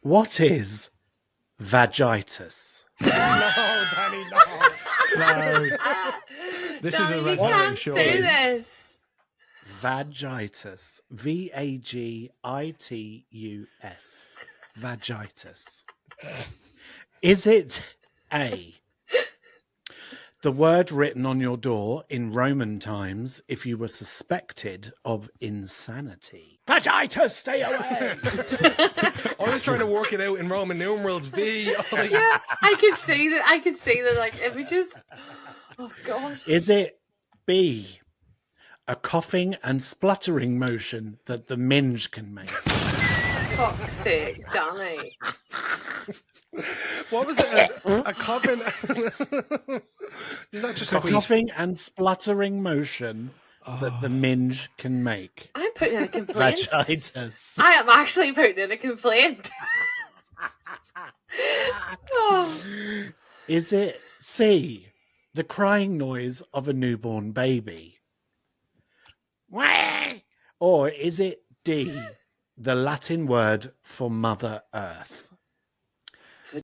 What is vagitus? No, Danny, no. No. This is a Danny, red you herring, can't surely. do this. Vagitus. Vagitus. Vagitus. Is it A, the word written on your door in Roman times if you were suspected of insanity? Vagitus, stay away! I was trying to work it out in Roman numerals. V. Yeah, I can see that. I can see the like images. Oh gosh. Is it B, a coughing and spluttering motion that the minge can make? For fuck's sake, Danny. What was it? A coven? Isn't that just A a wheeze? coughing and spluttering motion that the minge can make. I'm putting in a complaint. Vagitus. I am actually putting in a complaint. Oh. Is it C, the crying noise of a newborn baby? Or is it D, the Latin word for Mother Earth?